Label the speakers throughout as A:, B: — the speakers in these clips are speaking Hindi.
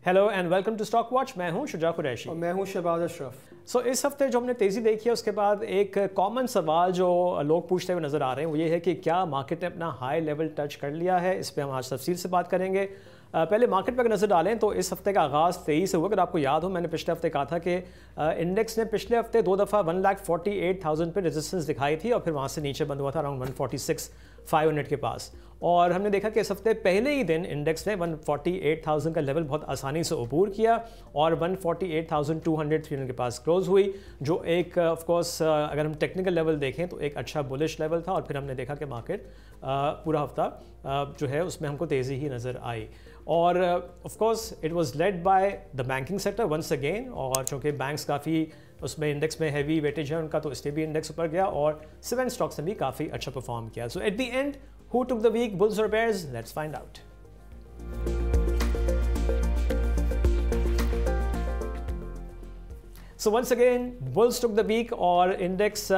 A: Hello and welcome to stock watch. मैं हूं शुजा कुरैशी
B: और मैं हूं शहबाज अशरफ।
A: इस हफ्ते जो हमने तेज़ी देखी है उसके बाद एक कॉमन सवाल जो लोग पूछते हुए नज़र आ रहे हैं वो ये है कि क्या मार्केट ने अपना हाई लेवल टच कर लिया है। इस पर हम आज तफसील से बात करेंगे। पहले मार्केट पर नज़र डालें तो इस हफ्ते का आगाज़ 23 से हुआ। अगर आपको याद हो, मैंने पिछले हफ्ते कहा था कि इंडेक्स ने पिछले हफ्ते 2 दफ़ा 1,48,000 पे रेजिस्टेंस दिखाई थी और फिर वहाँ से नीचे बंद हुआ था अराउंड 146,500 के पास। और हमने देखा कि इस हफ्ते पहले ही दिन इंडेक्स ने 148,000 का लेवल बहुत आसानी से अबूर किया और 148,200-300 के पास क्लोज हुई, जो एक ऑफ कोर्स अगर हम टेक्निकल लेवल देखें तो एक अच्छा बुलिश लेवल था। और फिर हमने देखा कि मार्केट पूरा हफ्ता जो है उसमें हमको तेज़ी ही नज़र आई। और of course it was led by the banking sector once again, और चूँकि बैंक्स काफ़ी उसमें इंडेक्स में हैवी वेटेज है उनका, तो इसलिए भी इंडेक्स ऊपर गया और सिवन स्टॉक्स ने भी काफ़ी अच्छा परफॉर्म किया। So at the end, who took the week, bulls or bears? Let's find out. So once again, bulls took the week और इंडेक्स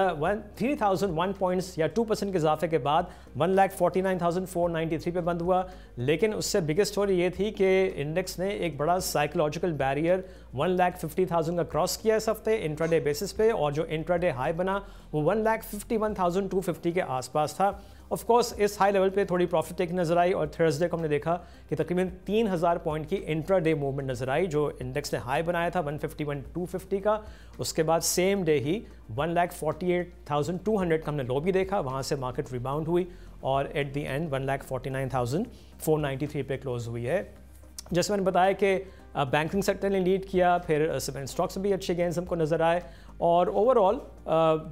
A: 3,001 पॉइंट्स या 2% के इजाफे के बाद 1,49,493 पे बंद हुआ। लेकिन उससे बिगेस्ट स्टोरी ये थी कि इंडेक्स ने एक बड़ा साइकोलॉजिकल बैरियर 1,50,000 का क्रॉस किया इस हफ्ते इंट्राडे बेसिस पे, और जो इंट्राडे हाई बना वो 1,51,250 के आसपास था। ऑफ कोर्स इस हाई लेवल पे थोड़ी प्रॉफिट टेकिंग नजर आई और थर्सडे को हमने देखा कि तकरीबन 3,000 पॉइंट की इंट्राडे मूवमेंट नजर आई, जो इंडेक्स ने हाई बनाया था 151,250 का। उसके बाद सेम डे ही 1,48,200 का हमने लो भी देखा, वहाँ से मार्केट रिबाउंड हुई और एट द एंड 1,49,493 पे क्लोज हुई है। जैसे मैंने बताया कि बैंकिंग सेक्टर ने लीड किया, फिर सीमेंट स्टॉक्स में भी अच्छे गेंस हमको नज़र आए और ओवरऑल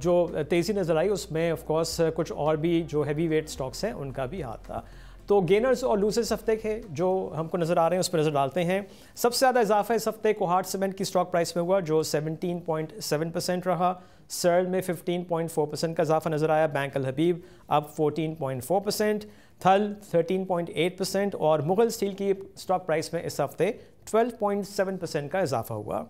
A: जो तेज़ी नज़र आई उसमें ऑफ कोर्स कुछ और भी जो हैवी वेट स्टॉक्स हैं उनका भी हाथ था। तो गेनर्स और लूजर्स हफ्ते के जो हमको नज़र आ रहे हैं उस पर नज़र डालते हैं। सबसे ज़्यादा इजाफा इस हफ्ते कोहार्ट सीमेंट की स्टॉक प्राइस में हुआ, जो 17.7% रहा। सर्ल में 15.4% का इजाफा नज़र आया। बैंक अल हबीब अब 14.4%, थल 13.8% और मुगल स्टील की स्टॉक प्राइस में इस हफ्ते 12.7% का इजाफा हुआ।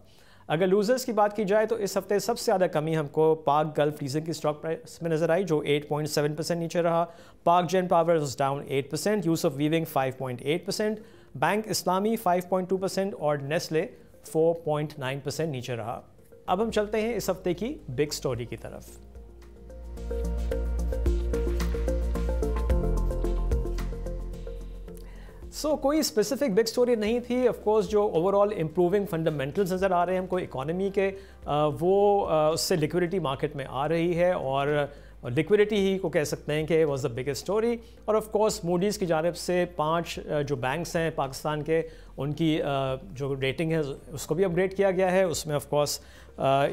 A: अगर लूजर्स की बात की जाए तो इस हफ्ते सबसे ज़्यादा कमी हमको पाक गल्फ लीजिंग की स्टॉक प्राइस में नज़र आई, जो 8.7% नीचे रहा। Pak Gen power down 8%, Yousuf weaving 5.8%, bank Islami 5.2% और नेस्ले 4.9% नीचे रहा। अब हम चलते हैं इस हफ्ते की बिग स्टोरी की तरफ। कोई स्पेसिफिक बिग स्टोरी नहीं थी। ऑफ कोर्स जो ओवरऑल इम्प्रूविंग फंडामेंटल्स नज़र आ रहे हैं हमको इकोनॉमी के, वो उससे लिक्विडिटी मार्केट में आ रही है और लिक्विडिटी ही को कह सकते हैं कि वाज द बिगेस्ट स्टोरी। और ऑफ कोर्स मूडीज़ की जानिब से 5 जो बैंक्स हैं पाकिस्तान के, उनकी जो रेटिंग है उसको भी अपग्रेड किया गया है। उसमें of course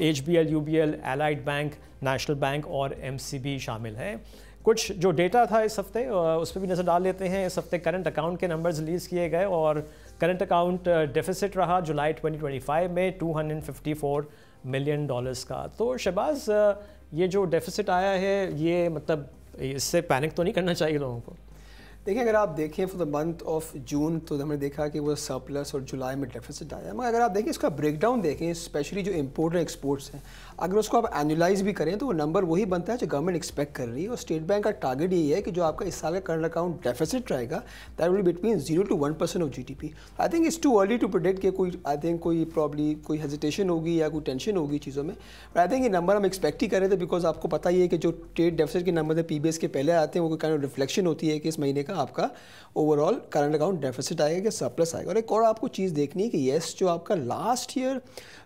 A: HBL, UBL, allied bank, national bank और MCB शामिल हैं। कुछ जो डेटा था इस हफ्ते उस पर भी नज़र डाल लेते हैं। इस हफ्ते करंट अकाउंट के नंबर्स रिलीज़ किए गए और करंट अकाउंट डेफिसिट रहा जुलाई 2025 में $254 मिलियन का। तो शहबाज, ये जो डेफिसिट आया है ये मतलब इससे पैनिक तो नहीं करना चाहिए लोगों को?
B: देखिए, अगर आप देखें for the month of June तो हमने देखा कि वो सरप्लस और जुलाई में डेफिसिट आया। मगर अगर आप देखें इसका ब्रेकडाउन देखें, स्पेशली जो इम्पोर्ट और एक्सपोर्ट्स हैं, अगर उसको आप एनुलाइज भी करें तो वो नंबर वही बनता है जो गवर्नमेंट एक्सपेक्ट कर रही है। और स्टेट बैंक का टारगेट यही है कि जो आपका इस साल का करंट अकाउंट डेफिसिट रहेगा that will between 0 to 1% of GDP। I think it's too early to predict कि कोई प्रॉब्ली कोई हेजिटेशन होगी या कोई टेंशन होगी चीज़ों में। बट आई थिंक ये नंबर हम एक्सपेक्ट ही कर रहे थे, बिकॉज आपको पता ही है कि जो ट्रेड डेफिसिट के नंबर PBS के पहले आते हैं वो कोई काइंड ऑफ रिफ्लेक्शन होती है कि इस महीने का आपका ओवरऑल करंट अकाउंट डेफिसिट आएगा कि सरप्लस आएगा। और एक और आपको चीज़ देखनी है कि येस, जो आपका लास्ट ईयर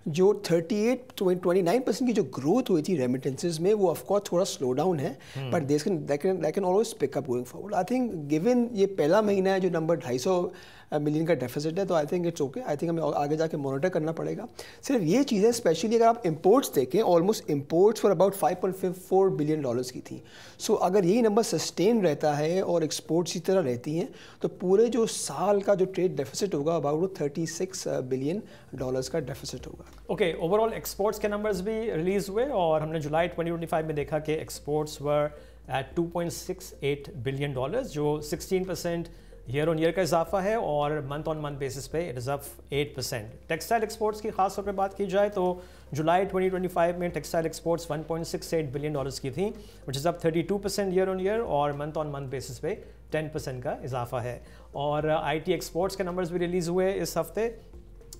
B: जो 29% की जो ग्रोथ हुई थी रेमिटेंसेज में, वो ऑफकोर्स थोड़ा स्लो डाउन है, but they can always pick up going forward. I think given ये पहला महीना है जो नंबर 250 मिलियन का डेफिसिट है, तो I think it's okay. I think हमें आगे जाके मॉनिटर करना पड़ेगा। सिर्फ ये चीज़ है, स्पेशली अगर आप इंपोर्ट्स देखें, almost imports for about $5.4 billion की थी। सो अगर यही नंबर सस्टेन रहता है और एक्सपोर्ट्स इसी तरह रहती हैं तो पूरे जो साल का जो ट्रेड डेफिसिट होगा अबाउट $36 बिलियन का डेफिसिट होगा।
A: ओके, ओवरऑल एक्सपोर्ट्स के नंबर्स भी रिलीज़ हुए और हमने जुलाई 2025 में देखा कि एक्सपोर्ट्स वर एट $2.68 बिलियन, जो 16% ईयर ऑन ईयर का इजाफा है और मंथ ऑन मंथ बेसिस पे it is up 8%। Textile exports की खास तौर पे बात की जाए तो जुलाई 2025 में टेक्सटाइल एक्सपोर्ट्स $1.68 बिलियन की थी, which is up 32% year on year और मंथ ऑन मंथ बेसिस पे 10% का इजाफा है। और IT एक्सपोर्ट्स के नंबर्स भी रिलीज़ हुए इस हफ्ते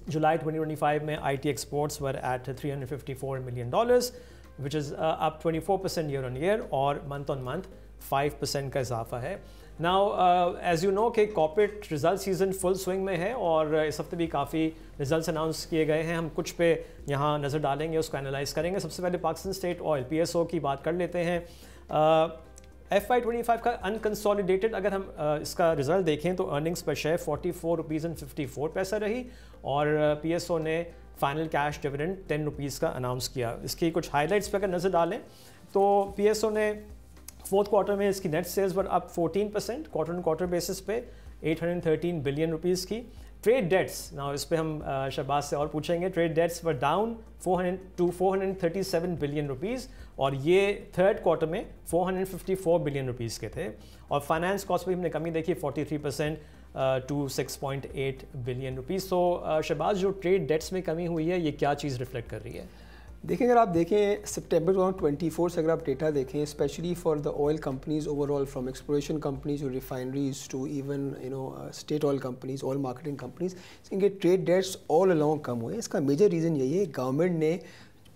A: July 2025 में IT exports were at $354 million, which is up 24% year on year और month on month 5% का इजाफा है. Now, as you know कि corporate result season full swing में है और इस हफ्ते भी काफ़ी results announce किए गए हैं. हम कुछ पे यहाँ नज़र डालेंगे, उसको एनालाइज करेंगे. सबसे पहले पाकिस्तान स्टेट ऑयल PSO की बात कर लेते हैं. FY25 का अनकंसोलिडेटेड अगर हम इसका रिजल्ट देखें तो अर्निंग्स पर शेयर 44 रुपीज़ एंड 54 पैसा रही और PSO ने फाइनल कैश डिविडेंड 10 रुपीज़ का अनाउंस किया. इसकी कुछ हाइलाइट्स पर अगर नज़र डालें तो PSO ने फोर्थ क्वार्टर में इसकी net sales were up 14% quarter on quarter basis पे 813 बिलियन रुपीज़ की. ट्रेड डेट्स, ना इस पे हम शहबाज से और पूछेंगे. Trade debts were down 437 billion rupees और ये थर्ड क्वार्टर में 454 बिलियन रुपीज़ के थे. और फाइनेंस कॉस्ट भी हमने कमी देखी 43% टू 6.8 बिलियन रुपीज़. सो शहबाज, जो ट्रेड डेट्स में कमी हुई है ये क्या चीज़ रिफ्लेक्ट कर रही है?
B: देखिए, अगर आप देखें सितंबर 2024 से अगर आप डेटा देखें, specially for the oil companies overall, from exploration companies to refineries to even state oil companies, oil marketing companies, इनके ट्रेड डेट्स ऑल अलोंग कम हुए. इसका मेजर रीज़न यही है गवर्नमेंट ने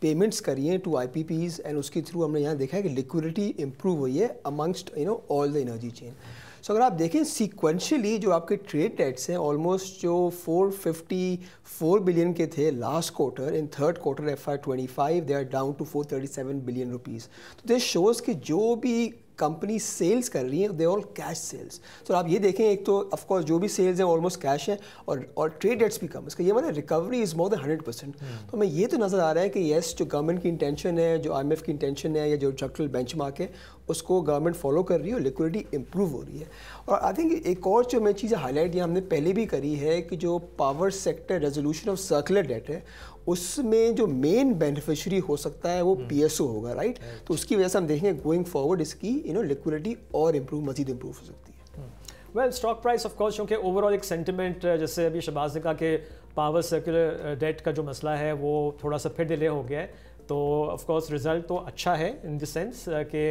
B: पेमेंट्स करी हैं टू IPPs एंड उसके थ्रू हमने यहाँ देखा है कि लिक्विडिटी इंप्रूव हुई है amongst all the energy chain. So अगर आप देखें सीक्वेंशियली जो आपके ट्रेड डेट्स हैं ऑलमोस्ट जो 454 बिलियन के थे last quarter, in third quarter FY25 they are down to 437 billion rupees. तो दिस शोज़ कि जो भी कंपनी सेल्स कर रही हैं दे ऑल कैश सेल्स. तो आप ये देखें, एक तो ऑफकोर्स जो भी सेल्स हैं ऑलमोस्ट कैश है और ट्रेड डेट्स भी कम. इसका ये मतलब रिकवरी इज़ मोर देन 100%. तो हमें ये तो नज़र आ रहा है कि येस, जो गवर्नमेंट की इंटेंशन है, जो IMF की इंटेंशन है या जो स्ट्रक्चरल बेंचमार्क है उसको गवर्नमेंट फॉलो कर रही है और लिक्विडिटी इंप्रूव हो रही है. और आई थिंक एक और जो मैं चीज़ हाईलाइट यहाँ हमने पहले भी करी है कि जो power sector resolution of circular debt है उसमें जो मेन बेनिफिशियरी हो सकता है वो PSO होगा, राइट? तो उसकी वजह से हम देखेंगे गोइंग फॉरवर्ड इसकी लिक्विडिटी और मज़ीद इम्प्रूव हो सकती है.
A: Well, stock price of course, क्योंकि ओवरऑल एक सेंटिमेंट, जैसे अभी शहबाज ने कहा कि पावर सर्कुलर डेट का जो मसला है वो थोड़ा सा फिर डिले हो गया है. तो ऑफ कोर्स रिजल्ट तो अच्छा है इन द सेंस कि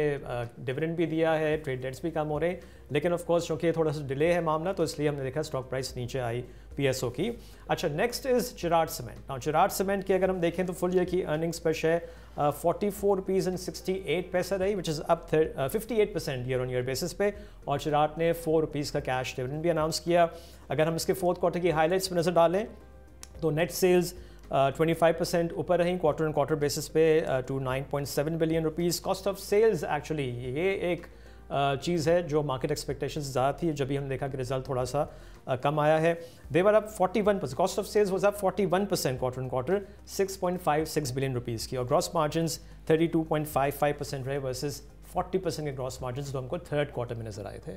A: डिविडेंड भी दिया है, ट्रेड डेट्स भी कम हो रहे हैं, लेकिन ऑफ कोर्स क्योंकि थोड़ा सा डिले है मामला तो इसलिए हमने देखा स्टॉक प्राइस नीचे आई PSO की. अच्छा, next is Chirag cement. Now Chirag cement की अगर हम देखें तो फुल ईयर की अर्निंग्स पर शेयर 44 रुपीज़ एंड 68 पैसा रही, which is up 58% year on year basis पे. और चिराग ने 4 रुपीज़ का कैश डिविडेंड भी अनाउंस किया. अगर हम इसके फोर्थ क्वार्टर की हाईलाइट्स पर नज़र डालें तो नेट सेल्स 25% ऊपर रही क्वार्टर ऑन क्वार्टर बेसिस पे to 9.7 billion rupees. Cost of sales, actually ये एक चीज़ है जो मार्केट एक्सपेक्टेशंस ज़्यादा थी, जब भी हमने देखा कि रिजल्ट थोड़ा सा कम आया है. They were up 41%, cost of sales was up 41% quarter on quarter 6.56 billion rupees की. और ग्रॉस मार्जिन्स 32.55% रहे वर्सेस 40% के ग्रॉस मार्जिन्स जो हमको थर्ड क्वार्टर में नजर आए थे.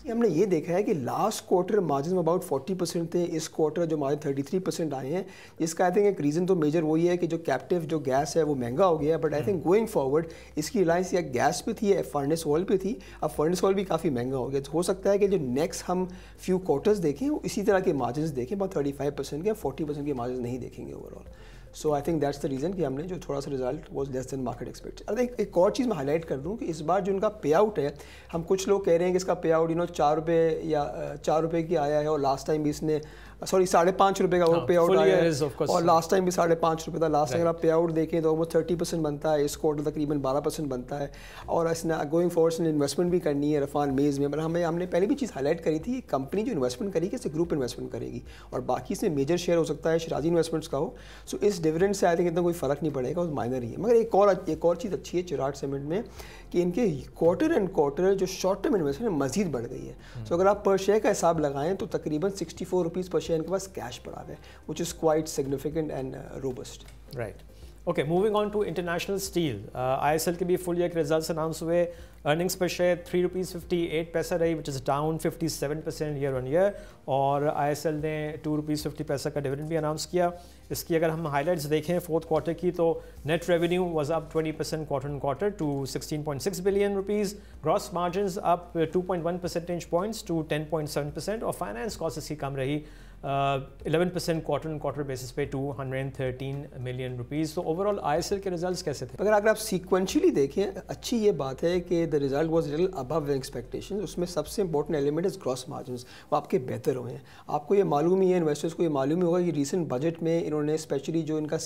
B: हमने ये देखा है कि लास्ट क्वार्टर मार्जिन अबाउट 40% थे, इस क्वार्टर जो मार्जिन 33% आए हैं. इसका आई थिंक एक रीज़न तो मेजर वही है कि जो कैप्टिव जो गैस है वो महंगा हो गया है. But I think going forward इसकी रिलायंस या गैस पे थी या फर्नेस ऑयल पे थी, अब फर्नेस ऑयल भी काफ़ी महंगा हो गया. तो हो सकता है कि जो नेक्स्ट हम फ्यू क्वार्टर्स देखें वो इसी तरह के मार्जिन देखें, about 35% के 40% के मार्जिन नहीं देखेंगे overall. So I think that's the reason कि हमने जो थोड़ा सा result was less than market expect. अब एक और चीज़ मैं हाईलाइट कर दूँ कि इस बार जो उनका पे आउट है, हम कुछ लोग कह रहे हैं कि इसका पे आउट 4 रुपये या 4 रुपये की आया है और लास्ट टाइम भी इसने 5.5 रुपये का वो पे आउट आया है और लास्ट टाइम भी 5.5 रुपये था. लास्ट टाइम अगर आप पे आउट देखें तो ऑलमोस्ट 30% बनता है, इस क्वार्टर तकरीबन 12% बनता है. और इसने गोइंग फॉरवर्ड ने इन्वेस्टमेंट भी करनी है रफान मेज़ में. पर हमने पहले भी चीज़ हाईलाइट करी थी, कंपनी जो इन्वेस्टमेंट करेगी इसे ग्रुप इन्वेस्टमेंट करेगी और बाकी इसमें मेजर शेयर हो सकता है शिराजी इन्वेस्टमेंट्स का हो. सो इस डिविडेंड से आई थिंक इतना कोई फ़र्क नहीं पड़ेगा, वो माइनर ही है. मगर एक और चीज़ अच्छी है चिराग सीमेंट में कि इनके क्वार्टर एंड क्वार्टर जो शॉर्ट टर्म इन्वेस्टमेंट मजीद बढ़ गई है. सो अगर आप पर शेयर का हिसाब लगाएं तो तकरीबन 64 रुपीज़ पर शेयर इनके पास कैश पड़ा है, which is quite significant and robust.
A: Right. Okay, moving on to international steel. ISL के भी full year के results announce हुए. Earnings per share 3 rupees 58 पैसा रही, which is down 57% year on year. और ISL ने 2 rupees 50 पैसा का dividend भी announce किया. इसकी अगर हम highlights देखें fourth quarter की तो net revenue was up 20% quarter on quarter to 16.6 billion rupees. Gross margins up 2.1 percentage points to 10.7% और finance cost इसकी कम रही 11% क्वार्टर बेसिस पे 213 मिलियन रुपीज़। तो ओवरऑल ISL के रिजल्ट्स कैसे थे?
B: अगर आप सीक्वेंशियली देखें, अच्छी ये बात है कि the result was little above expectation. उसमें सबसे important element is gross margins, वो आपके बेहतर हुए हैं। आपको ये मालूम ही है, इन्वेस्टर्स को ये मालूम ही होगा कि रिसेंट बजट में इन्होंने स्पेशली जो इनका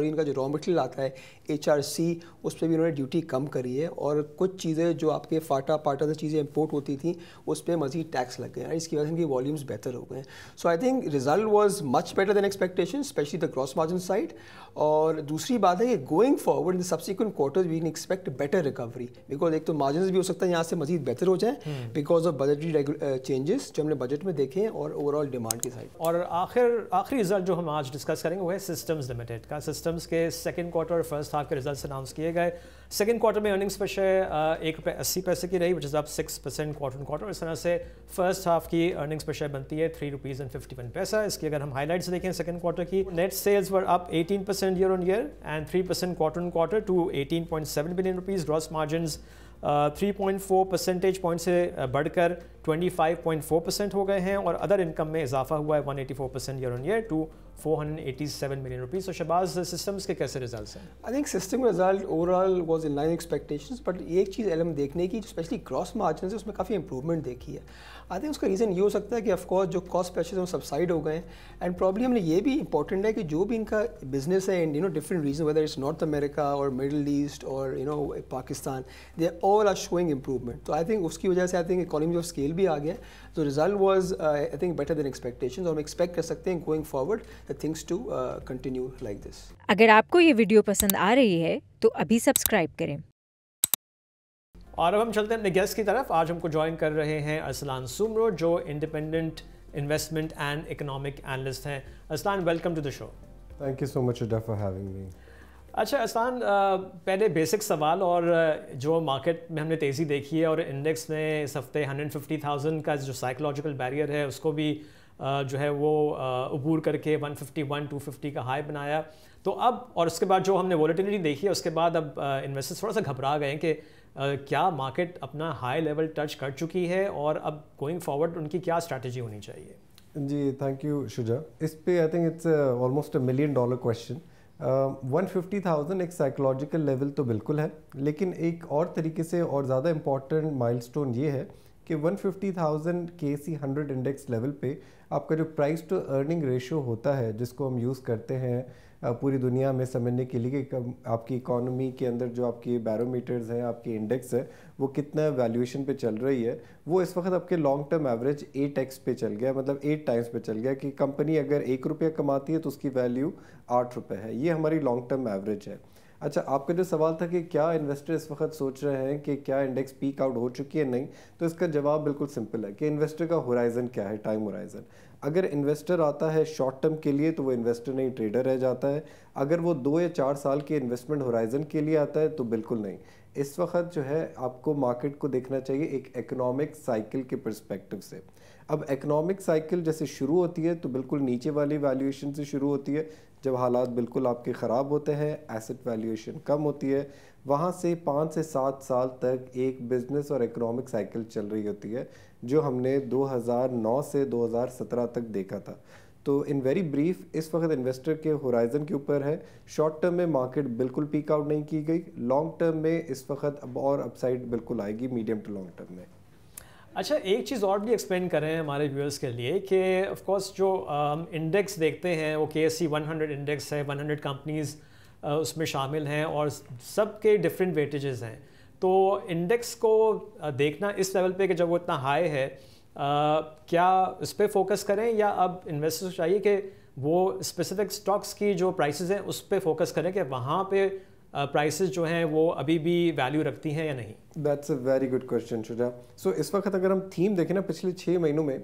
B: इनका जो रॉ मटेरियल आता है HRC, उस पर भी इन्होंने ड्यूटी कम करी है, और कुछ चीज़ें जो आपके पाटा से चीज़ें इंपोर्ट होती थी उस पर मजीद टैक्स लग गए हैं। इसकी वजह से इनकी वॉल्यूम्स बेहतर हो गए हैं। So I think result was much better than expectation, especially the gross margin side. और दूसरी बात है कि going forward in the subsequent quarters we can expect better recovery, because एक तो मार्जिन भी हो सकता है यहाँ से मजीद बेहतर हो जाए बिकॉज ऑफ बजटरी चेंजेस जो हमने बजट में देखे हैं, और ओवरऑल डिमांड की साइड।
A: और आखिरी रिजल्ट जो हम आज डिस्कस करेंगे वो है सिस्टम्स लिमिटेड का। सिस्टम्स के सेकंड क्वार्टर और फर्स्ट हाफ के रिजल्ट्स अनाउंस किए गए। सेकंड क्वार्टर में अर्निंग्स पर शेयर ₹1.80 की रही, विच इज़ अप 6% क्वार्टर। इस तरह से फर्स्ट हाफ की अर्निंग्स पर शेयर बनती है ₹3.51। इसकी अगर हम हाईलाइट्स देखें सेकंड क्वार्टर की, net sales were up 18% year on year and 3% quarter to ₹18.7 billion. Gross margins 3.4 percentage point से बढ़कर 25.4% हो गए हैं, और अदर इनकम में इजाफा हुआ है 184% year on year to ₹487 million. तो शहबाज, सिस्टम्स के कैसे रिजल्ट्स हैं?
B: I think System result overall was in line expectations, but एक चीज़ एलम देखने की, स्पेशली ग्रॉस मार्जिन है, उसमें काफ़ी इंप्रूवमेंट देखी है। आई थिंक उसका रीज़न ये हो सकता है कि ऑफकोर्स जो कॉस्ट प्रेशर वो सबसाइड हो गए हैं, एंड प्रॉब्ली हमने ये भी इंपॉर्टेंट है कि जो भी इनका बिजनेस है in different region, whether it's North America और मिडल ईस्ट और Pakistan, they all are showing improvement. तो आई थिंक उसकी वजह से I think economy of scale भी आ गया। तो result was I think better than expectations, और हम एक्सपेक्ट कर सकते हैं going forward the things to continue like this.
C: अगर आपको ये वीडियो पसंद आ रही है तो अभी सब्सक्राइब करें।
A: और अब हम चलते हैं अपने गेस्ट की तरफ। आज हमको ज्वाइन कर रहे हैं अरसलान सुमरो, जो independent investment and economic analyst हैं। Arsalan, welcome to the show.
D: Thank you so much for having me.
A: अच्छा अरसलान, पहले बेसिक सवाल, और जो मार्केट में हमने तेज़ी देखी है और इंडेक्स ने इस हफ्ते 150,000 का जो साइकोलॉजिकल बैरियर है उसको भी जो है वो अबूर करके 151, 250 का हाई बनाया। तो अब, और उसके बाद जो हमने वॉलेटिलिटी देखी है, उसके बाद अब इन्वेस्टर्स थोड़ा सा घबरा गए हैं कि क्या मार्केट अपना हाई लेवल टच कर चुकी है, और अब गोइंग फॉरवर्ड उनकी क्या स्ट्रैटेजी होनी चाहिए?
D: जी, थैंक यू शुजा। इस पे आई think it's almost $1 million question. 150,000 एक साइकोलॉजिकल लेवल तो बिल्कुल है, लेकिन एक और तरीके से और ज़्यादा इम्पॉर्टेंट माइलस्टोन ये है कि 150,000 KC 100 इंडेक्स लेवल पे आपका जो प्राइस टू अर्निंग रेशियो होता है, जिसको हम यूज़ करते हैं पूरी दुनिया में समझने के लिए कि आपकी इकोनॉमी के अंदर जो आपकी बैरोमीटर्स हैं, आपकी इंडेक्स है, वो कितना वैल्यूएशन पे चल रही है, वो इस वक्त आपके लॉन्ग टर्म एवरेज 8x पे चल गया, मतलब 8 टाइम्स पे चल गया कि कंपनी अगर ₹1 कमाती है तो उसकी वैल्यू ₹8 है। ये हमारी लॉन्ग टर्म एवरेज है। अच्छा, आपका जो सवाल था कि क्या इन्वेस्टर इस वक्त सोच रहे हैं कि क्या इंडेक्स पीक आउट हो चुकी है, नहीं, तो इसका जवाब बिल्कुल सिंपल है कि इन्वेस्टर का होराइजन क्या है, टाइम होराइजन। अगर इन्वेस्टर आता है शॉर्ट टर्म के लिए तो वो इन्वेस्टर नहीं, ट्रेडर रह जाता है। अगर वो 2 या 4 साल के इन्वेस्टमेंट होराइजन के लिए आता है तो बिल्कुल नहीं। इस वक्त जो है आपको मार्केट को देखना चाहिए एक इकोनॉमिक साइकिल के पर्सपेक्टिव से। अब इकोनॉमिक साइकिल जैसे शुरू होती है तो बिल्कुल नीचे वाली वैल्यूएशन से शुरू होती है, जब हालात बिल्कुल आपके ख़राब होते हैं, एसेट वैल्यूएशन कम होती है, वहाँ से 5 से 7 साल तक एक बिजनेस और इकोनॉमिक साइकिल चल रही होती है, जो हमने 2009 से 2017 तक देखा था। तो इन वेरी ब्रीफ इस वक्त इन्वेस्टर के होराइजन के ऊपर है। शॉर्ट टर्म में मार्केट बिल्कुल पीक आउट नहीं की गई, लॉन्ग टर्म में इस वक्त अब और अपसाइड बिल्कुल आएगी मीडियम टू लॉन्ग टर्म में।
A: अच्छा, एक चीज़ और भी एक्सप्लेन करें हमारे व्यूअर्स के लिए कि ऑफ कोर्स जो हम इंडेक्स देखते हैं वो KSE 100 इंडेक्स है, 100 कंपनीज़ उसमें शामिल हैं और सबके डिफरेंट वेटेजेस हैं। तो इंडेक्स को देखना इस लेवल पे कि जब वो इतना हाई है, क्या इस पर फोकस करें, या अब इन्वेस्टर्स को चाहिए कि वो स्पेसिफिक स्टॉक्स की जो प्राइसेस हैं उस पर फोकस करें कि वहाँ पे प्राइसेस जो हैं वो अभी भी वैल्यू रखती हैं या नहीं?
D: That's a very good question Shuja. So इस वक्त अगर हम थीम देखें ना, पिछले 6 महीनों में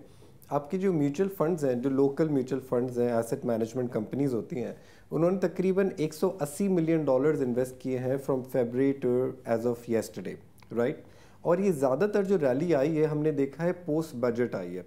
D: आपकी जो म्यूचुअल फंड्स हैं, जो लोकल म्यूचुअल फंड्स हैं, एसेट मैनेजमेंट कंपनीज होती हैं, उन्होंने तकरीबन $180 मिलियन इन्वेस्ट किए हैं from February to as of yesterday, right. और ये ज़्यादातर जो रैली आई है हमने देखा है पोस्ट बजट आई है।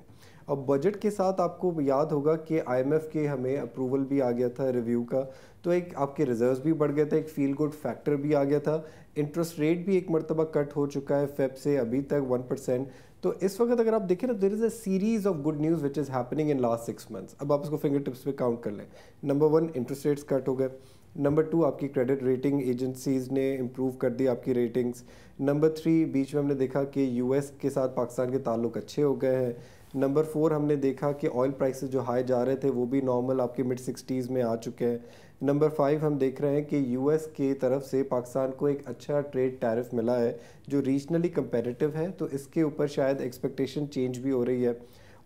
D: अब बजट के साथ आपको याद होगा कि IMF के हमें अप्रूवल भी आ गया था रिव्यू का, तो एक आपके रिजर्व्स भी बढ़ गए थे, एक फील गुड फैक्टर भी आ गया था, इंटरेस्ट रेट भी एक मरतबा कट हो चुका है फेब से अभी तक 1%। तो इस वक्त अगर आप देखें ना, there is a series of good news which is happening in last 6 months. अब आप इसको फिंगर टिप्स पे काउंट कर लें। नंबर 1, इंटरेस्ट रेट्स कट हो गए। नंबर 2, आपकी क्रेडिट रेटिंग एजेंसीज ने इम्प्रूव कर दी आपकी रेटिंग्स। नंबर 3, बीच में हमने देखा कि US के साथ पाकिस्तान के ताल्लुक अच्छे हो गए हैं। नंबर 4, हमने देखा कि ऑयल प्राइसेस जो हाई जा रहे थे वो भी नॉर्मल आपके मिड 60s में आ चुके हैं। नंबर 5, हम देख रहे हैं कि US की तरफ से पाकिस्तान को एक अच्छा ट्रेड टैरिफ मिला है जो रीजनली कंपेटिटिव है, तो इसके ऊपर शायद एक्सपेक्टेशन चेंज भी हो रही है।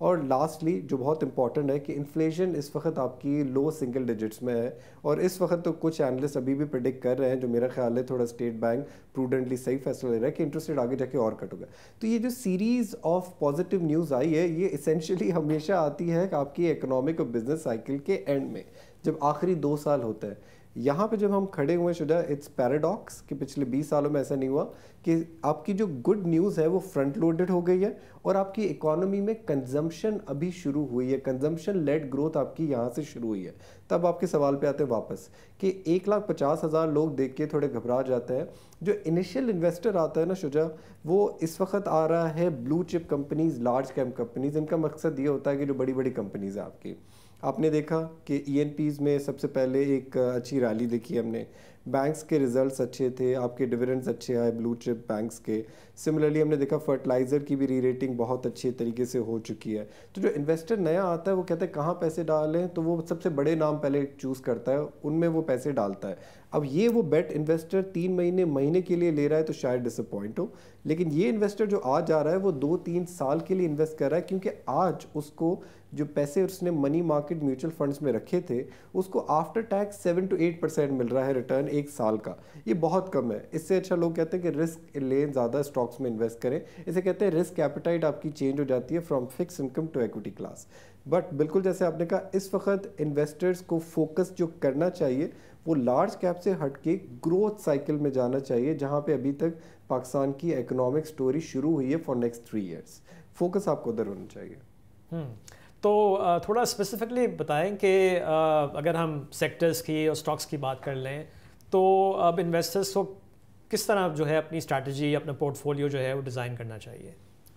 D: और लास्टली जो बहुत इंपॉर्टेंट है कि इन्फ्लेशन इस वक्त आपकी लो सिंगल डिजिट्स में है, और इस वक्त तो कुछ एनालिस्ट अभी भी प्रेडिक्ट कर रहे हैं, जो मेरा ख्याल है थोड़ा स्टेट बैंक प्रूडेंटली सही फैसला ले रहा है, कि इंटरेस्ट रेट आगे जाके और कट होगा। तो ये जो सीरीज़ ऑफ पॉजिटिव न्यूज़ आई है, ये इसेंशियली हमेशा आती है कि आपकी इकोनॉमिक और बिजनेस साइकिल के एंड में, जब आखिरी 2 साल होता है। यहाँ पे जब हम खड़े हुए शुजा, इट्स पैराडॉक्स कि पिछले 20 सालों में ऐसा नहीं हुआ कि आपकी जो गुड न्यूज़ है वो फ्रंट लोडेड हो गई है, और आपकी इकोनॉमी में कंजम्पशन अभी शुरू हुई है, कंजम्पशन लेड ग्रोथ आपकी यहाँ से शुरू हुई है। तब आपके सवाल पे आते हैं वापस कि 1,50,000 लोग देख के थोड़े घबरा जाते हैं। जो इनिशियल इन्वेस्टर आता है ना शुजा, वो इस वक्त आ रहा है blue chip companies, large cap companies. इनका मकसद ये होता है कि जो बड़ी बड़ी कंपनीज है आपकी, आपने देखा कि ENPs में सबसे पहले एक अच्छी रैली देखी हमने, बैंक्स के रिजल्ट्स अच्छे थे, आपके डिविडेंड्स अच्छे आए ब्लू चिप बैंक्स के। सिमिलरली हमने देखा फर्टिलाइज़र की भी री रेटिंग बहुत अच्छी तरीके से हो चुकी है। तो जो इन्वेस्टर नया आता है वो कहता है कहाँ पैसे डालें, तो वो सबसे बड़े नाम पहले चूज़ करता है, उनमें वो पैसे डालता है। अब ये वो बेट इन्वेस्टर 3 महीने के लिए ले रहा है तो शायद डिसअपॉइंट हो, लेकिन ये इन्वेस्टर जो आज आ रहा है वो 2-3 साल के लिए इन्वेस्ट कर रहा है, क्योंकि आज उसको जो पैसे उसने मनी मार्केट म्यूचुअल फंड्स में रखे थे उसको आफ्टर टैक्स 7 to 8% मिल रहा है रिटर्न 1 साल का। ये बहुत कम है। इससे अच्छा लोग कहते हैं कि रिस्क लें, ज़्यादा स्टॉक्स में इन्वेस्ट करें। इसे कहते हैं रिस्क एपेटाइट आपकी चेंज हो जाती है from fix income to equity class. But बिल्कुल जैसे आपने कहा, इस वक्त इन्वेस्टर्स को फोकस जो करना चाहिए वो लार्ज कैप से हट के ग्रोथ साइकिल में जाना चाहिए, जहाँ पे अभी तक पाकिस्तान की इकोनॉमिक स्टोरी शुरू हुई है फॉर नेक्स्ट 3 years। फोकस आपको उधर होना चाहिए।
A: तो थोड़ा स्पेसिफिकली बताएं कि अगर हम सेक्टर्स की और स्टॉक्स की बात कर लें, तो अब इन्वेस्टर्स को किस तरह जो है अपनी स्ट्रैटेजी, अपना पोर्टफोलियो जो है वो डिज़ाइन करना चाहिए?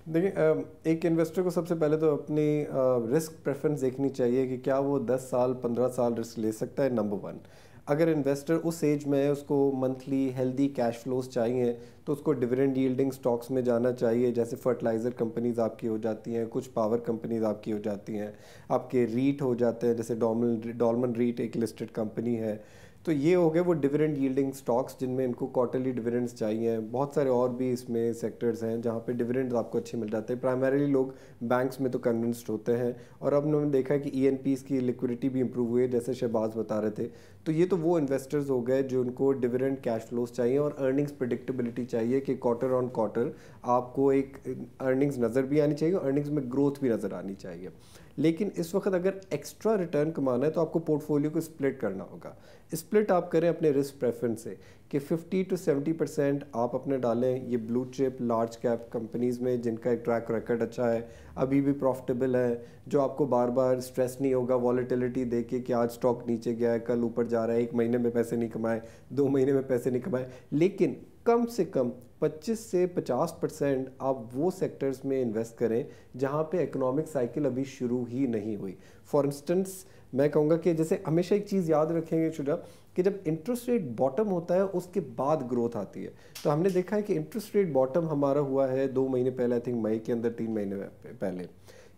D: देखिए, एक इन्वेस्टर को सबसे पहले तो अपनी रिस्क प्रेफरेंस देखनी चाहिए कि क्या वो 10 साल 15 साल रिस्क ले सकता है। नंबर 1, अगर इन्वेस्टर उस एज में है, उसको मंथली हेल्दी कैश फ्लोज चाहिए, तो उसको डिविडेंड यील्डिंग स्टॉक्स में जाना चाहिए, जैसे फर्टिलाइज़र कंपनीज आपकी हो जाती हैं, कुछ पावर कंपनीज आपकी हो जाती हैं, आपके रीट हो जाते हैं, जैसे डॉलमन रीट एक लिस्टेड कंपनी है। तो ये हो गए वो डिविडेंड यील्डिंग स्टॉक्स जिनमें इनको क्वार्टरली डिविडेंड्स चाहिए। बहुत सारे और भी इसमें सेक्टर्स हैं जहाँ पे डिविडेंड्स आपको अच्छे मिल जाते हैं। प्राइमरीली लोग बैंक्स में तो कन्विंस्ड होते हैं, और अब उन्होंने देखा है कि ENPs की लिक्विडिटी भी इंप्रूव हुई है, जैसे शहबाज बता रहे थे। तो ये तो वो इन्वेस्टर्स हो गए जो उनको डिविडेंड कैश फ्लोज चाहिए और अर्निंग्स प्रेडिक्टेबिलिटी चाहिए कि क्वार्टर ऑन क्वार्टर आपको एक अर्निंग्स नज़र भी आनी चाहिए और अर्निंग्स में ग्रोथ भी नज़र आनी चाहिए। लेकिन इस वक्त अगर एक्स्ट्रा रिटर्न कमाना है तो आपको पोर्टफोलियो को स्प्लिट करना होगा। स्प्लिट आप करें अपने रिस्क प्रेफरेंस से कि 50 to 70% आप अपने डालें ये blue chip large cap companies में जिनका एक ट्रैक रिकॉर्ड अच्छा है, अभी भी प्रॉफिटेबल है, जो आपको बार बार स्ट्रेस नहीं होगा वॉलेटिलिटी देके कि आज स्टॉक नीचे गया है, कल ऊपर जा रहा है, 1 महीने में पैसे नहीं कमाए, 2 महीने में पैसे नहीं कमाए। लेकिन कम से कम 25 से 50% आप वो सेक्टर्स में इन्वेस्ट करें जहाँ पे इकोनॉमिक साइकिल अभी शुरू ही नहीं हुई। फॉर इंस्टेंस मैं कहूँगा कि जैसे हमेशा एक चीज़ याद रखेंगे शुजा कि जब इंटरेस्ट रेट बॉटम होता है उसके बाद ग्रोथ आती है। तो हमने देखा है कि इंटरेस्ट रेट बॉटम हमारा हुआ है 2 महीने पहले, आई थिंक मई के अंदर, 3 महीने पहले।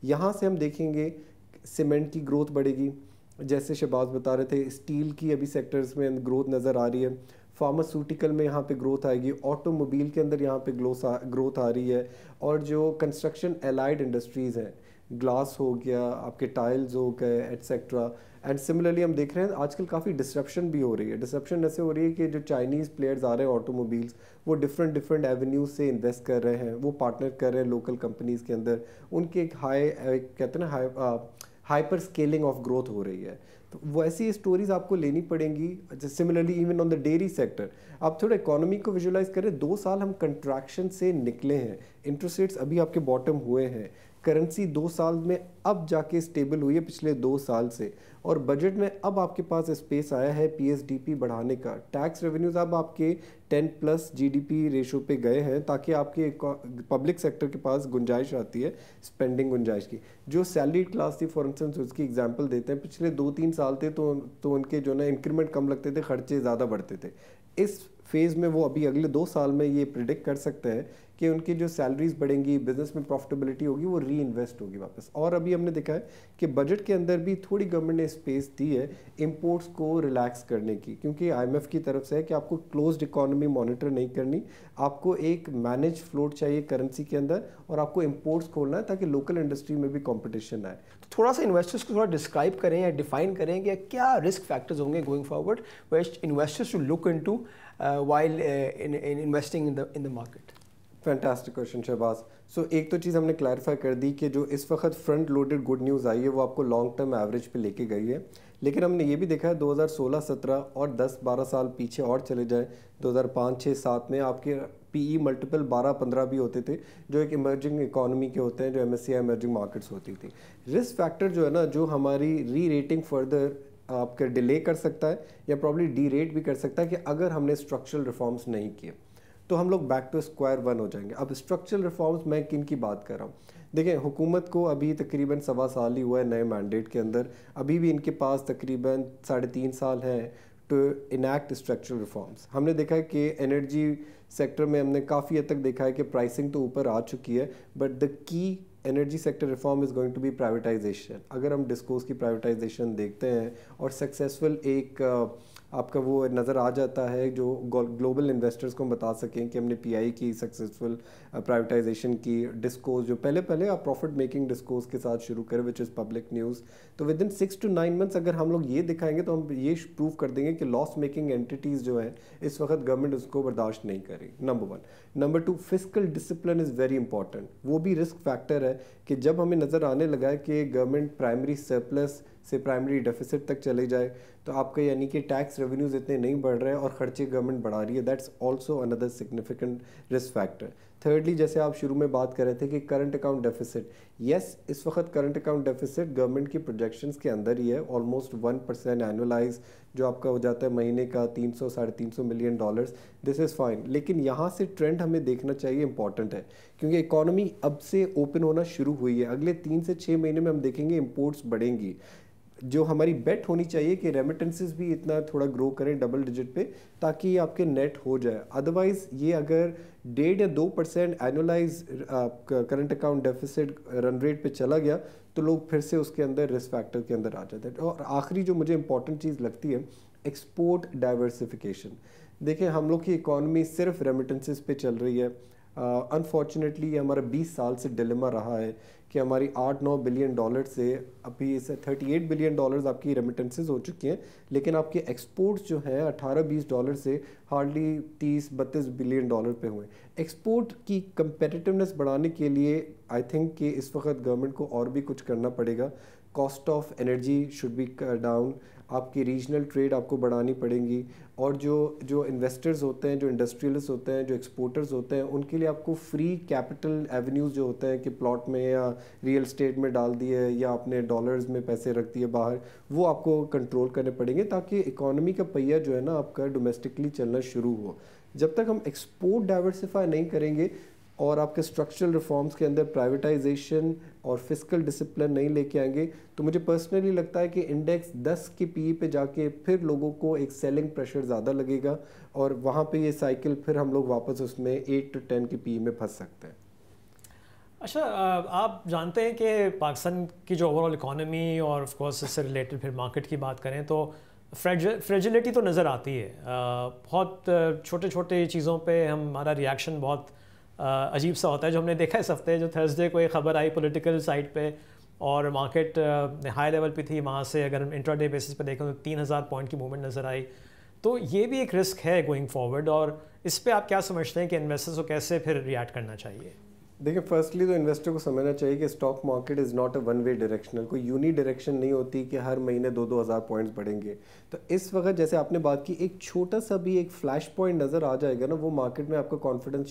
D: यहाँ से हम देखेंगे सीमेंट की ग्रोथ बढ़ेगी, जैसे शहबाज बता रहे थे, स्टील की अभी सेक्टर्स में ग्रोथ नज़र आ रही है, फार्मास्यूटिकल में यहाँ पे ग्रोथ आएगी, ऑटोमोबाइल के अंदर यहाँ पे ग्रोथ आ रही है, और जो कंस्ट्रक्शन एलाइड इंडस्ट्रीज़ हैं, ग्लास हो गया, आपके टाइल्स हो गए, एटसेट्रा। एंड सिमिलरली हम देख रहे हैं आजकल काफ़ी डिसरप्शन भी हो रही है। डिसरप्शन ऐसे हो रही है कि जो चाइनीज़ प्लेयर्स आ रहे हैं ऑटोमोबाइल्स, वो डिफरेंट एवेन्यूज से इन्वेस्ट कर रहे हैं, वो पार्टनर कर रहे हैं लोकल कंपनीज़ के अंदर, उनकी एक कहते हैं ना हाइपर स्केलिंग ऑफ ग्रोथ हो रही है। तो वैसी स्टोरीज आपको लेनी पड़ेंगी। Similarly even on the dairy sector, आप थोड़ा इकोनॉमी को विजुलाइज करें, 2 साल हम कंट्रैक्शन से निकले हैं, इंटरेस्ट रेट्स अभी आपके बॉटम हुए हैं, करेंसी 2 साल में अब जाके स्टेबल हुई है पिछले 2 साल से, और बजट में अब आपके पास स्पेस आया है पीएसडीपी बढ़ाने का। टैक्स रेवेन्यूज अब आपके 10+ जीडीपी रेशो पे गए हैं, ताकि आपके पब्लिक सेक्टर के पास गुंजाइश आती है स्पेंडिंग गुंजाइश की। जो सैलरी क्लास थी फॉर इंस्टेंस, उसकी एग्जांपल देते हैं, पिछले 2-3 साल थे तो उनके जो ना इंक्रीमेंट कम लगते थे, खर्चे ज़्यादा बढ़ते थे। इस फेज़ में वो अभी अगले 2 साल में ये प्रिडिक्ट कर सकते हैं कि उनकी जो सैलरीज बढ़ेंगी, बिजनेस में प्रॉफिटेबिलिटी होगी, वो री इन्वेस्ट होगी वापस। और अभी हमने देखा है कि बजट के अंदर भी थोड़ी गवर्नमेंट ने स्पेस दी है इंपोर्ट्स को रिलैक्स करने की, क्योंकि आईएमएफ की तरफ से है कि आपको क्लोज्ड इकोनॉमी मॉनिटर नहीं करनी, आपको एक मैनेज फ्लोट चाहिए करेंसी के अंदर, और आपको इंपोर्ट्स खोलना है ताकि लोकल इंडस्ट्री में भी कॉम्पिटिशन आए।
B: तो थोड़ा सा इन्वेस्टर्स को थोड़ा डिस्क्राइब करें या डिफाइन करें कि क्या रिस्क फैक्टर्स होंगे going forward which investors should look into while investing in the market.
D: Fantastic question Shahbaz. So एक तो चीज़ हमने क्लैरिफाई कर दी कि जो इस वक्त फ्रंट लोडेड गुड न्यूज़ आई है वो आपको लॉन्ग टर्म एवरेज पे लेके गई है, लेकिन हमने ये भी देखा है 2016-17 और 10-12 साल पीछे और चले जाए, 2005-6-7 में आपके पीई मल्टीपल 12-15 भी होते थे, जो एक इमर्जिंग इकोनॉमी के होते हैं, जो MSCI इमर्जिंग मार्केट्स होती थी। रिस्क फैक्टर जो है ना, जो हमारी री रेटिंग फर्दर आपका डिले कर सकता है या प्रॉब्ली डी रेट भी कर सकता है कि अगर हमने स्ट्रक्चरल रिफॉर्म्स नहीं किए तो हम लोग बैक टू स्क्वायर वन हो जाएंगे। अब स्ट्रक्चरल रिफॉर्म्स मैं किन की बात कर रहा हूँ? देखें, हुकूमत को अभी तकरीबन 1.25 साल ही हुआ है नए मैंडेट के अंदर, अभी भी इनके पास तकरीबन 3.5 साल हैं टू इनैक्ट स्ट्रक्चरल रिफॉर्म्स। हमने देखा है कि एनर्जी सेक्टर में हमने काफ़ी हद तक देखा है कि प्राइसिंग तो ऊपर आ चुकी है, but the key energy sector reform is going to be privatization. अगर हम डिस्कोस की प्राइवेटाइजेशन देखते हैं और सक्सेसफुल एक आपका वो नज़र आ जाता है, जो ग्लोबल इन्वेस्टर्स को हम बता सकें कि हमने पीआई की सक्सेसफुल प्राइवेटाइजेशन की, डिस्कोस जो पहले आप प्रॉफिट मेकिंग डिस्कोस के साथ शुरू करें विच इज़ पब्लिक न्यूज़, तो विद इन 6 to 9 मंथ्स अगर हम लोग ये दिखाएंगे तो हम ये प्रूव कर देंगे कि लॉस मेकिंग एंटिटीज़ जो है इस वक्त गवर्नमेंट उसको बर्दाश्त नहीं करेगी। Number 1। Number 2, fiscal discipline is very important. वो भी रिस्क फैक्टर है कि जब हमें नज़र आने लगा है कि गवर्नमेंट प्राइमरी सरप्लस से प्राइमरी डेफिसिट तक चले जाए, तो आपका यानी कि टैक्स रेवेन्यूज इतने नहीं बढ़ रहे हैं और खर्चे गवर्नमेंट बढ़ा रही है, that's also another significant risk factor. Thirdly, जैसे आप शुरू में बात कर रहे थे कि करंट अकाउंट डेफिसिट, यस इस वक्त करंट अकाउंट डेफिसिट गवर्नमेंट की प्रोजेक्शंस के अंदर ही है, ऑलमोस्ट 1% एनुअलाइज जो आपका हो जाता है महीने का $300-350 मिलियन। दिस इज़ फाइन, लेकिन यहाँ से ट्रेंड हमें देखना चाहिए, इंपॉर्टेंट है, क्योंकि इकॉनमी अब से ओपन होना शुरू हुई है। अगले 3 से 6 महीने में हम देखेंगे इंपोर्ट्स बढ़ेंगी। जो हमारी बेट होनी चाहिए कि रेमिटेंसेस भी इतना थोड़ा ग्रो करें डबल डिजिट पे, ताकि आपके नेट हो जाए। अदरवाइज़ ये अगर 1.5 या 2% annualise current account deficit run rate पे चला गया तो लोग फिर से उसके अंदर रिस्क फैक्टर के अंदर आ जाते हैं। और आखिरी जो मुझे इंपॉर्टेंट चीज़ लगती है, एक्सपोर्ट डाइवर्सिफिकेशन। देखिए, हम लोग की इकॉनमी सिर्फ रेमिटेंसेस पे चल रही है। अनफॉर्चुनेटली हमारा 20 साल से डिलेमा रहा है कि हमारी $8-9 बिलियन से अभी इसे $38 बिलियन आपकी रेमिटेंसेस हो चुकी हैं, लेकिन आपके एक्सपोर्ट्स जो हैं $18-20 से हार्डली $30-32 बिलियन पे हुए। एक्सपोर्ट की कंपेटिटिवनेस बढ़ाने के लिए आई थिंक कि इस वक्त गवर्नमेंट को और भी कुछ करना पड़ेगा। Cost of energy should be down, आपकी रीजनल ट्रेड आपको बढ़ानी पड़ेंगी, और जो इन्वेस्टर्स होते हैं, जो इंडस्ट्रियलिस्ट होते हैं, जो एक्सपोर्टर्स होते हैं, उनके लिए आपको फ्री कैपिटल एवेन्यूज़ जो होते हैं कि प्लॉट में या रियल स्टेट में डाल दिए या आपने डॉलर्स में पैसे रख दिए बाहर, वो आपको कंट्रोल करने पड़ेंगे ताकि इकोनॉमी का पहिया जो है ना आपका डोमेस्टिकली चलना शुरू हो। जब तक हम एक्सपोर्ट डाइवर्सिफाई नहीं करेंगे और आपके स्ट्रक्चरल रिफॉर्म्स के अंदर प्राइवेटाइजेशन और फिस्कल डिसिप्लिन नहीं लेके आएंगे, तो मुझे पर्सनली लगता है कि इंडेक्स 10 के पीई पे जाके फिर लोगों को एक सेलिंग प्रेशर ज़्यादा लगेगा और वहाँ पे ये साइकिल फिर हम लोग वापस उसमें 8 to 10 के पीई में फंस सकते हैं।
A: अच्छा, आप जानते हैं कि पाकिस्तान की जो ओवरऑल इकोनॉमी और ऑफ कोर्स इससे रिलेटेड फिर मार्केट की बात करें तो फ्रेजिलिटी तो नज़र आती है। बहुत छोटे छोटे चीज़ों पे हमारा रिएक्शन बहुत अजीब सा होता है। जो हमने देखा इस हफ्ते, जो थर्सडे को एक ख़बर आई पॉलिटिकल साइड पे और मार्केट हाई लेवल पे थी, वहाँ से अगर हम इंट्राडे बेसिस पे देखें तो 3000 पॉइंट की मूवमेंट नज़र आई। तो ये भी एक रिस्क है गोइंग फॉरवर्ड, और इस पे आप क्या समझते हैं कि इन्वेस्टर्स को कैसे फिर रिएक्ट करना चाहिए?
D: देखिए, फर्स्टली तो इन्वेस्टर को समझना चाहिए कि stock market is not a one way directional, कोई यूनी डायरेक्शन नहीं होती कि हर महीने 2-2 हज़ार पॉइंट्स बढ़ेंगे। तो इस वक्त जैसे आपने बात की, एक छोटा सा भी एक फ्लैश पॉइंट नज़र आ जाएगा ना, वो मार्केट में आपका कॉन्फिडेंस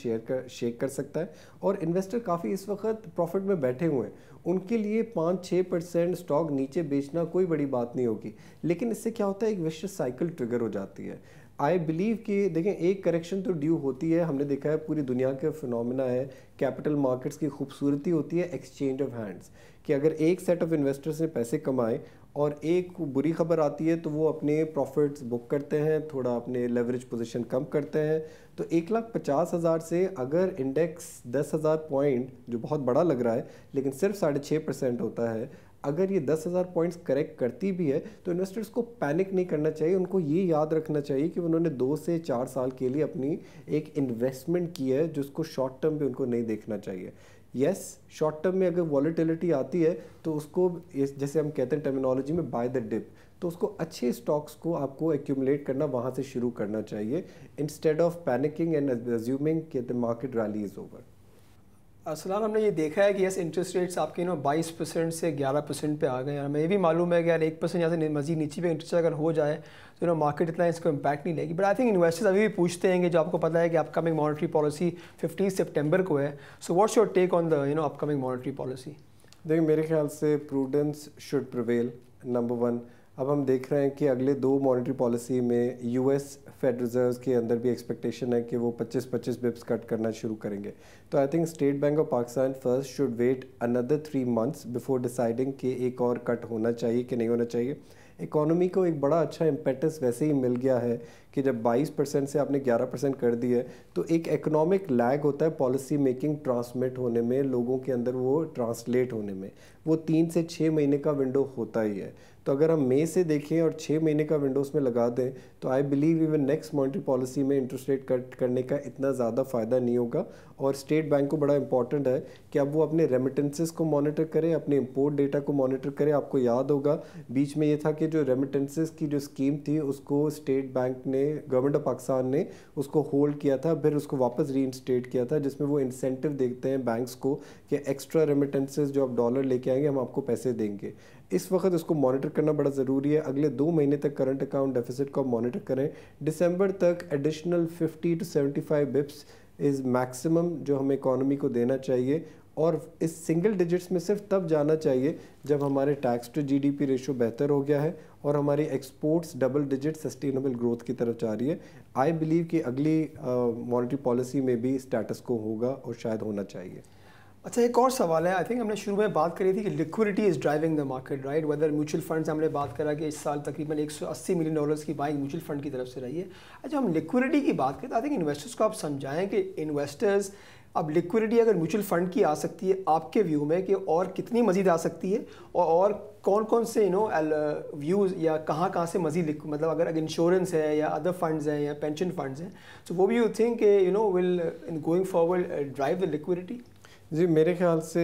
D: शेक कर सकता है। और इन्वेस्टर काफ़ी इस वक्त प्रॉफिट में बैठे हुए हैं, उनके लिए 5-6% स्टॉक नीचे बेचना कोई बड़ी बात नहीं होगी। लेकिन इससे क्या होता है, एक विशियस साइकिल ट्रिगर हो जाती है। आई बिलीव कि देखें, एक करेक्शन तो ड्यू होती है, हमने देखा है पूरी दुनिया के फिनोमिना है, कैपिटल मार्केट्स की खूबसूरती होती है एक्सचेंज ऑफ हैंड्स, कि अगर एक सेट ऑफ इन्वेस्टर्स ने पैसे कमाए और एक बुरी खबर आती है तो वो अपने प्रॉफिट्स बुक करते हैं, थोड़ा अपने लेवरेज पोजीशन कम करते हैं। तो 1,50,000 से अगर इंडेक्स 10,000 पॉइंट, जो बहुत बड़ा लग रहा है लेकिन सिर्फ 6.5% होता है, अगर ये 10,000 पॉइंट्स करेक्ट करती भी है तो इन्वेस्टर्स को पैनिक नहीं करना चाहिए। उनको ये याद रखना चाहिए कि उन्होंने 2 से 4 साल के लिए अपनी एक इन्वेस्टमेंट की है, जिसको शॉर्ट टर्म पे उनको नहीं देखना चाहिए। यस, शॉर्ट टर्म में अगर वॉलेटिलिटी आती है तो उसको, जैसे हम कहते हैं टर्मिनोलॉजी में, बाय द डिप, तो उसको अच्छे स्टॉक्स को आपको एक्यूमुलेट करना वहाँ से शुरू करना चाहिए, instead of panicking and assuming कि the market rally is over.
B: Aslan, हमने ये देखा है कि यस, इंटरेस्ट रेट्स आपके 22% से 11% पे आ गए हैं। हमें ये भी मालूम है कि यार 1% यहाँ से मजीद नीचे पे इंटरेस्ट अगर हो जाए तो मार्केट इतना इसको इम्पैक्ट नहीं लेगी। बट आई थिंक इन्वेस्टर्स अभी भी पूछते हैं कि जो आपको पता है कि अपकमिंग मॉनेटरी पॉलिसी 15 सितंबर को है, so what's your take on the upcoming monetary policy?
D: देखिए, मेरे ख्याल से प्रूडेंस शुड प्रिवेल, नंबर 1। अब हम देख रहे हैं कि अगले 2 मॉनेटरी पॉलिसी में यूएस फेड रिजर्व के अंदर भी एक्सपेक्टेशन है कि वो 25-25 बिप्स कट करना शुरू करेंगे। तो I think State Bank of Pakistan first should wait another 3 months before deciding कि एक और कट होना चाहिए कि नहीं होना चाहिए। इकोनॉमी को एक बड़ा अच्छा इम्पेटस वैसे ही मिल गया है कि जब 22% से आपने 11% कर दी है तो एक इकोनॉमिक लैग होता है पॉलिसी मेकिंग ट्रांसमिट होने में, लोगों के अंदर वो ट्रांसलेट होने में, वो 3 से 6 महीने का विंडो होता ही है। तो अगर हम मई से देखें और 6 महीने का विंडोज़ में लगा दें तो I believe even next monetary policy में इंटरेस्ट रेट कट करने का इतना ज़्यादा फ़ायदा नहीं होगा। और स्टेट बैंक को बड़ा इंपॉर्टेंट है कि अब वो अपने रेमिटेंसेस को मॉनिटर करें, अपने इंपोर्ट डेटा को मॉनिटर करें। आपको याद होगा बीच में ये था कि जो रेमिटेंसेस की जो स्कीम थी उसको स्टेट बैंक ने, गवर्नमेंट ऑफ पाकिस्तान ने उसको होल्ड किया था, फिर उसको वापस रीइंस्टेट किया था, जिसमें वो इंसेंटिव देखते हैं बैंक्स को कि एक्स्ट्रा रेमिटेंसेस जो आप डॉलर लेके आएंगे हम आपको पैसे देंगे। इस वक्त उसको मॉनिटर करना बड़ा ज़रूरी है। अगले 2 महीने तक करंट अकाउंट डेफिसिट को मॉनिटर करें। दिसंबर तक additional 50 to 75 Bips is maximum जो हमें इकोनॉमी को देना चाहिए, और इस सिंगल डिजिट्स में सिर्फ तब जाना चाहिए जब हमारे टैक्स टू जीडीपी रेशो बेहतर हो गया है और हमारी exports double digit sustainable growth की तरफ जा रही है। आई बिलीव कि अगली मॉनेटरी पॉलिसी में भी स्टेटस को होगा और शायद होना चाहिए।
B: अच्छा, एक और सवाल है। आई थिंक हमने शुरू में बात करी थी कि liquidity is driving the market, right? Whether mutual funds, हमने बात करा कि इस साल तकरीबन $180 मिलियन की बाइंग म्यूचुअल फंड की तरफ से रही है। अच्छा, हम लिक्विडिटी की बात करें तो आई थिंक इन्वेस्टर्स को आप समझाएं कि इन्वेस्टर्स, अब लिक्विडिटी अगर म्यूचुअल फंड की आ सकती है आपके व्यू में, कि और कितनी मजीद आ सकती है, और कौन कौन से व्यूज़ या कहाँ से मजीद, मतलब अगर इंश्योरेंस है या अदर फंड्स हैं या पेंशन फंड्स हैं, सो वो भी you think will in going forward drive the liquidity?
D: जी, मेरे ख्याल से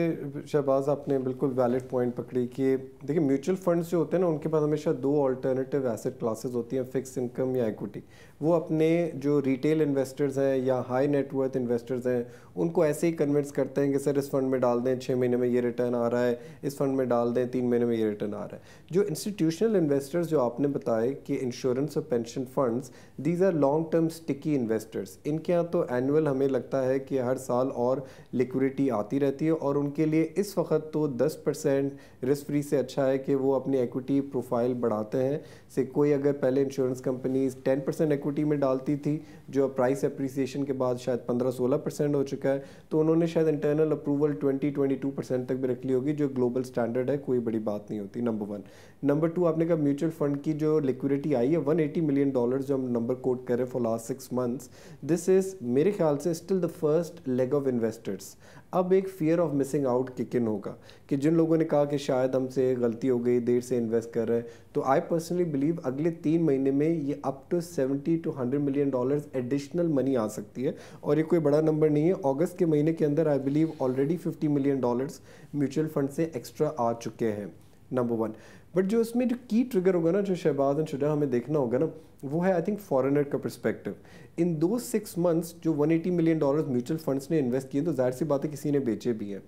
D: शहबाज आपने बिल्कुल वैलिड पॉइंट पकड़ी कि देखिए म्यूचुअल फंड्स जो होते हैं ना, उनके पास हमेशा 2 अल्टरनेटिव एसेट क्लासेस होती हैं, फिक्स इनकम या इक्विटी। वो अपने जो रिटेल इन्वेस्टर्स हैं या हाई नेटवर्थ इन्वेस्टर्स हैं उनको ऐसे ही कन्विंस करते हैं कि सर इस फंड में डाल दें, 6 महीने में ये रिटर्न आ रहा है, इस फंड में डाल दें, 3 महीने में ये रिटर्न आ रहा है। जो इंस्टीट्यूशनल इन्वेस्टर्स जो आपने बताए कि इंश्योरेंस और pension funds, these are long term sticky investors. इनके यहाँ तो एनुअल हमें लगता है कि हर साल और लिक्विडिटी आती रहती है, और उनके लिए इस वक्त तो 10% रिस्क फ्री से अच्छा है कि वो अपनी इक्विटी प्रोफाइल बढ़ाते हैं। से कोई अगर पहले इंश्योरेंस कंपनीज 10% इक्विटी में डालती थी, जो प्राइस एप्रिसिएशन के बाद शायद 15-16% हो चुका है, तो उन्होंने शायद इंटरनल अप्रूवल 20-22% तक भी रख ली होगी, जो ग्लोबल स्टैंडर्ड है, कोई बड़ी बात नहीं होती। नंबर 1। नंबर 2, आपने कहा म्यूचुअल फंड की जो लिक्विडिटी आई है $180 मिलियन जो हम नंबर कोट करें for last 6 months, this is मेरे ख्याल से still the first leg of investors. अब एक fear of missing out kick in होगा कि जिन लोगों ने कहा कि शायद हमसे गलती हो गई, देर से इन्वेस्ट कर रहे हैं, तो आई पर्सनली बिलीव अगले 3 महीने में ये up to $70 to $100 million additional money आ सकती है, और ये कोई बड़ा नंबर नहीं है। अगस्त के महीने के अंदर I believe already $50 million mutual fund से एक्स्ट्रा आ चुके हैं। नंबर 1। बट जो उसमें जो की ट्रिगर होगा ना, जो शहबाज एंड शुजा हमें देखना होगा ना, वो है आई थिंक फॉरेनर का परस्पेक्टिव। इन दो 6 months जो $180 million म्यूचुअल फंड्स ने इन्वेस्ट किए, तो जाहिर सी बात है किसी ने बेचे भी हैं।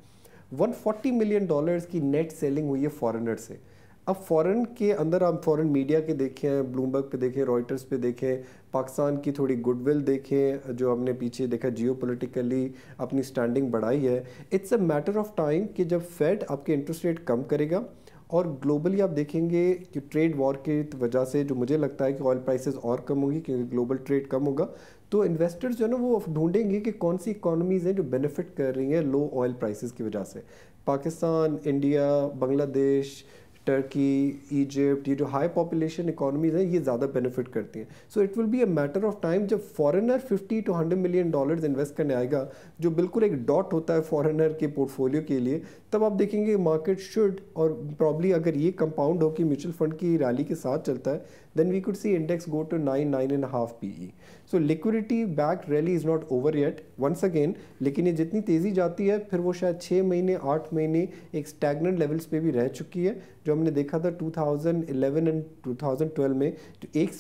D: $140 million की नेट सेलिंग हुई है फॉरेनर से। अब फॉरेन के अंदर आप फॉरेन मीडिया के देखें, ब्लूमबर्ग पे देखें, रॉयटर्स पे देखें, पाकिस्तान की थोड़ी गुडविल देखें, जो हमने पीछे देखा जियोपॉलिटिकली अपनी स्टैंडिंग बढ़ाई है। It's a matter of time कि जब फेड आपके इंटरेस्ट रेट कम करेगा, और ग्लोबली आप देखेंगे कि ट्रेड वॉर की वजह से जो मुझे लगता है कि ऑयल प्राइसेस और कम होगी क्योंकि ग्लोबल ट्रेड कम होगा, तो इन्वेस्टर्स जो है ना वो ढूंढेंगे कि कौन सी इकोनॉमीज़ हैं जो बेनिफिट कर रही हैं लो ऑयल प्राइसेस की वजह से। Pakistan, India, Bangladesh, Turkey, Egypt, ये जो हाई पॉपुलेशन इकोनॉमीज हैं ये ज़्यादा बेनिफिट करती हैं। So it will be a matter of time जब फॉरेनर $50 to $100 million इन्वेस्ट करने आएगा, जो बिल्कुल एक डॉट होता है फॉरेनर के पोर्टफोलियो के लिए, तब आप देखेंगे मार्केट शुड, और प्रॉब्ली अगर ये कंपाउंड हो कि म्यूचुअल फंड की रैली के साथ चलता है, then we could see index go to 9.5 PE। So liquidity back rally is not over yet once again, लेकिन ये जितनी तेज़ी जाती है फिर वो शायद 6 महीने 8 महीने एक स्टैग्नेंट लेवल्स पे भी रह चुकी है, जो हमने देखा था 2011 एंड 2012 में। जो एक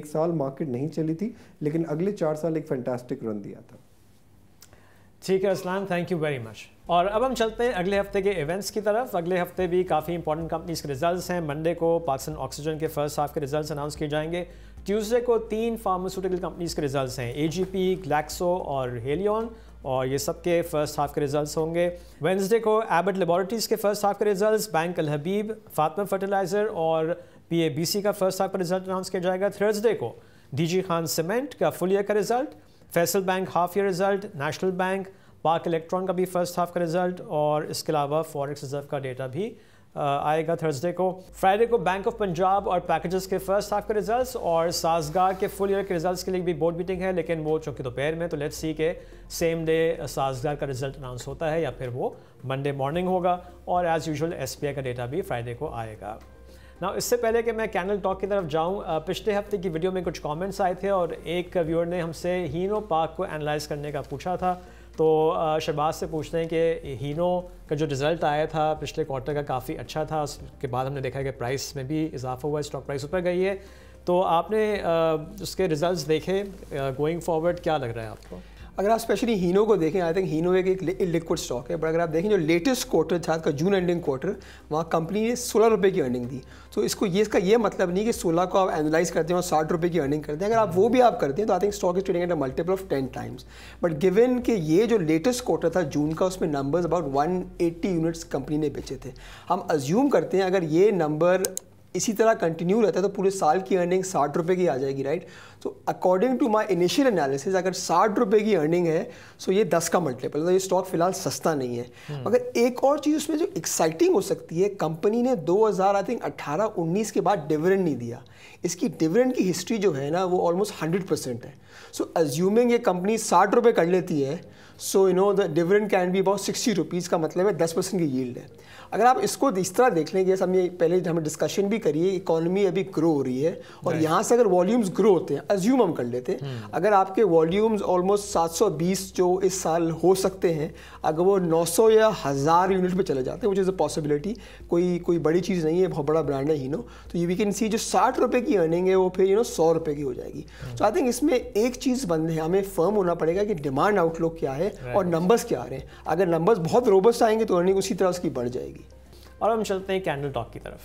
D: साल मार्केट नहीं चली थी, लेकिन अगले 4 साल एक फैंटास्टिक रन दिया था।
A: ठीक है Aslan, thank you very much. और अब हम चलते हैं अगले हफ्ते के इवेंट्स की तरफ। अगले हफ्ते भी काफ़ी इंपॉर्टेंट कंपनीज के रिजल्ट्स हैं। मंडे को पाकिस्तान ऑक्सीजन के फर्स्ट हाफ के रिजल्ट्स अनाउंस किए जाएंगे। ट्यूसडे को 3 फार्मास्यूटिकल कंपनीज के रिजल्ट्स हैं, AGP, ग्लैक्सो और हेलियन, और ये सब के फर्स्ट हाफ के रिजल्ट्स होंगे। वेंसडे को एबट लेबॉरेटरीज के फर्स्ट हाफ के रिजल्ट्स, बैंक अल हबीब, फातिमा फर्टिलाइजर और PABC का फर्स्ट हाफ का रिजल्ट अनाउंस किया जाएगा। थर्सडे को DG खान सीमेंट का फुल ईयर का result, Faisal bank half year result, national bank, पाक इलेक्ट्रॉन का भी फर्स्ट हाफ का रिजल्ट, और इसके अलावा फॉरेक्स रिजर्व का डेटा भी आएगा थर्सडे को। फ्राइडे को बैंक ऑफ पंजाब और पैकेजेस के फर्स्ट हाफ के रिजल्ट्स, और साजगार के फुल ईयर के रिजल्ट्स के लिए भी बोर्ड मीटिंग है, लेकिन वो चूँकि दोपहर में, तो लेट्स सी के सेम डे साजगार का रिजल्ट अनाउंस होता है या फिर वो मंडे मॉर्निंग होगा। और एज़ यूजुअल SBI का डेटा भी फ्राइडे को आएगा। ना इससे पहले कि मैं कैनल टॉक की तरफ जाऊं, पिछले हफ्ते की वीडियो में कुछ कमेंट्स आए थे और एक व्यूअर ने हमसे हीनो पाक को एनालाइज करने का पूछा था। तो शहबाज से पूछते हैं कि हीनो का जो रिज़ल्ट आया था पिछले क्वार्टर का काफ़ी अच्छा था, उसके बाद हमने देखा कि प्राइस में भी इजाफा हुआ है, स्टॉक प्राइस ऊपर गई है। तो आपने उसके रिजल्ट्स देखे, गोइंग फॉरवर्ड क्या लग रहा है आपको?
B: अगर आप स्पेशली हीनो को देखें, आई थिंक हीनो एक लिक्विड स्टॉक है, बट अगर आप देखें जो लेटेस्ट क्वार्टर था का जून एंडिंग क्वार्टर, वहाँ कंपनी ने 16 रुपये की अर्निंग दी। तो इसका ये मतलब नहीं कि 16 को आप एनालाइज करते हैं और 60 रुपये की अर्निंग करते हैं। अगर आप वो भी आप करते हैं तो I think stock is trading at a multiple of 10 times। But given कि ये जो लेटेस्ट क्वार्टर था जून का, उसमें नंबर्स अबाउट 180 यूनिट्स कंपनी ने बेचे थे। हम अज्यूम करते हैं अगर ये नंबर इसी तरह कंटिन्यू रहता है तो पूरे साल की अर्निंग 60 रुपये की आ जाएगी, राइट। तो according to my initial analysis, अगर 60 रुपये की अर्निंग है सो ये 10 का मल्टीपल, तो ये स्टॉक फिलहाल सस्ता नहीं है। मगर एक और चीज़ उसमें जो एक्साइटिंग हो सकती है, कंपनी ने 2018-19 के बाद डिविडेंड नहीं दिया। इसकी डिविडेंड की हिस्ट्री जो है ना वो ऑलमोस्ट 100% है। सो अज्यूमिंग ये कंपनी 60 रुपये कर लेती है, so you know the dividend can be about 60 rupees, का मतलब है 10% की यील्ड है। अगर आप इसको इस तरह देख लेंगे, जैसे हमने पहले हमें डिस्कशन भी करी है, इकोनॉमी अभी ग्रो हो रही है और यहाँ से अगर वॉल्यूम्स ग्रो होते हैं, अज्यूम हम कर लेते हैं अगर आपके वॉल्यूम्स ऑलमोस्ट 720 जो इस साल हो सकते हैं, अगर वो 900 या 1000 यूनिट पे चले जाते हैं, विच इज़ अ पॉसिबिलिटी, कोई बड़ी चीज़ नहीं है, बहुत बड़ा ब्रांड है हीनो, तो ये वी कैन सी जो 60 रुपये की अर्निंग है वो फिर 100 रुपये की हो जाएगी। तो आई थिंक इसमें एक चीज़ बंद है, हमें फर्म होना पड़ेगा कि डिमांड आउटलुक क्या है और नंबर्स क्या आ रहे हैं। अगर नंबर्स बहुत रोबस्ट आएंगे तो अर्निंग उसी तरह उसकी बढ़ जाएगी।
A: और हम चलते हैं कैंडल टॉक की तरफ।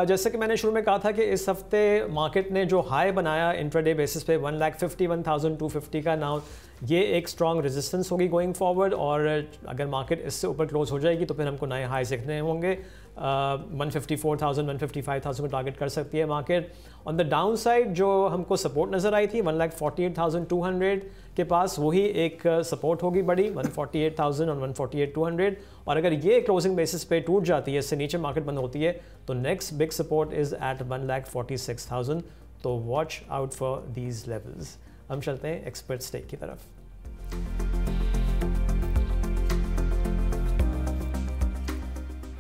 A: जैसे कि मैंने शुरू में कहा था कि इस हफ्ते मार्केट ने जो हाई बनाया इंट्राडे बेसिस पे 1,51,250 का, नाउ ये एक स्ट्रॉन्ग रेजिस्टेंस होगी गोइंग फॉरवर्ड, और अगर मार्केट इससे ऊपर क्लोज हो जाएगी तो फिर हमको नए हाई देखने होंगे। 154,000 155,000 को टारगेट कर सकती है market. On the down side जो हमको सपोर्ट नज़र आई थी 1,48,200 के पास, वही एक सपोर्ट होगी बड़ी, 148,000 और 148,200। और अगर ये क्लोजिंग बेसिस पे टूट जाती है, इससे नीचे मार्केट बंद होती है, तो next big support is at 1,46,000। तो watch out for these levels. हम चलते हैं एक्सपर्ट स्टेक की तरफ।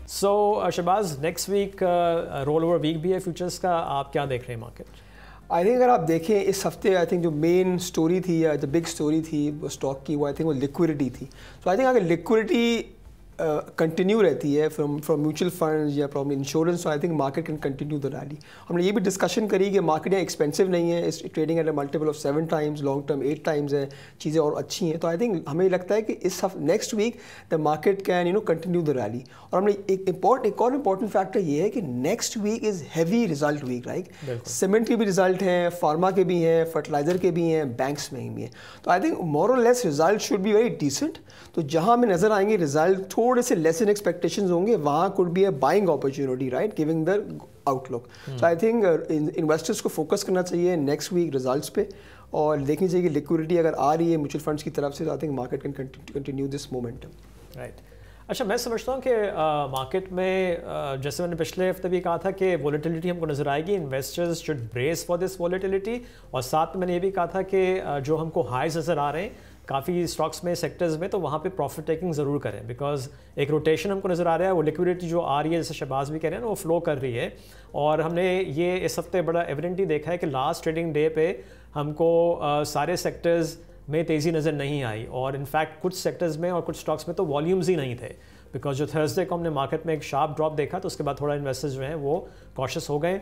A: Shahbaz, next week roll over week भी है फ्यूचर्स का, आप क्या देख रहे हैं मार्केट?
B: आई थिंक अगर आप देखें इस हफ्ते आई थिंक जो मेन स्टोरी थी या द बिग स्टोरी थी वो स्टॉक की, वो आई थिंक वो लिक्विडिटी थी। सो आई थिंक अगर लिक्विडिटी कंटिन्यू रहती है फ्रॉम म्यूचुअल फंड्स या from insurance, I think market can continue the rally. हमने ये भी डिस्कशन करी कि मार्केट यहाँ एक्सपेंसिव नहीं है, इस trading at a multiple of 7 times, long term 8 times है, चीज़ें और अच्छी हैं। तो आई थिंक हमें लगता है कि इस next week the market can continue the rally. और हमने एक और इम्पॉर्टेंट फैक्टर ये है कि next week is heavy result week, right. Cement के भी रिजल्ट हैं, फार्मा के भी हैं, फर्टिलाइजर के भी हैं, बैंक्स में भी हैं। तो I think more or less result should be very decent. तो जहाँ हमें नजर आएंगे रिजल्ट थोड़े से लेस इन एक्सपेक्टेशंस होंगे, वहाँ could be a buying opportunity, right, giving the outlook. So I think investors को फोकस करना चाहिए नेक्स्ट वीक रिजल्ट्स पे, और देखनी चाहिए कि लिक्विडिटी अगर आ रही है म्यूचुअल फंड्स की तरफ से, तो I think market can continue this momentum.
A: Right. अच्छा, मैं समझता हूँ कि मार्केट में जैसे मैंने पिछले हफ्ते भी कहा था कि वॉलेटिलिटी हमको नज़र आएगी, investors should brace for this volatility. और साथ में मैंने ये भी कहा था कि जो हमको हाइज नज़र आ रहे हैं काफ़ी स्टॉक्स में, सेक्टर्स में, तो वहाँ पे प्रॉफिट टेकिंग ज़रूर करें, बिकॉज एक रोटेशन हमको नज़र आ रहा है, वो लिक्विडिटी जो आ रही है जैसे शहबाज भी कह रहे हैं ना, वो फ्लो कर रही है। और हमने ये इस हफ्ते बड़ा एविडेंटली देखा है कि लास्ट ट्रेडिंग डे पे हमको सारे सेक्टर्स में तेज़ी नज़र नहीं आई, और इनफैक्ट कुछ सेक्टर्स में और कुछ स्टॉक्स में तो वॉल्यूम्स ही नहीं थे, बिकॉज जो थर्सडे को हमने मार्केट में एक शार्प ड्रॉप देखा तो उसके बाद थोड़ा इन्वेस्टर्स जो हैं वो कॉशियस हो गए।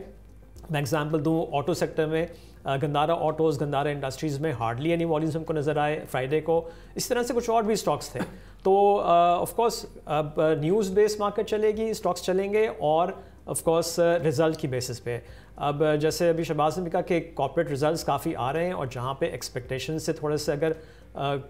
A: मैं एग्जांपल दूं, ऑटो सेक्टर में गंदारा ऑटोज़, गंदारा इंडस्ट्रीज़ में हार्डली एनी वॉल्यूम्स हमको नज़र आए फ्राइडे को। इस तरह से कुछ और भी स्टॉक्स थे। तो ऑफ कोर्स अब न्यूज़ बेस्ड मार्केट चलेगी, स्टॉक्स चलेंगे, और ऑफ कोर्स रिज़ल्ट की बेसिस पे। अब जैसे अभी शहबाज ने भी कहा कि कॉर्पोरेट रिजल्ट्स काफ़ी आ रहे हैं, और जहाँ पे एक्सपेक्टेशन से थोड़े से अगर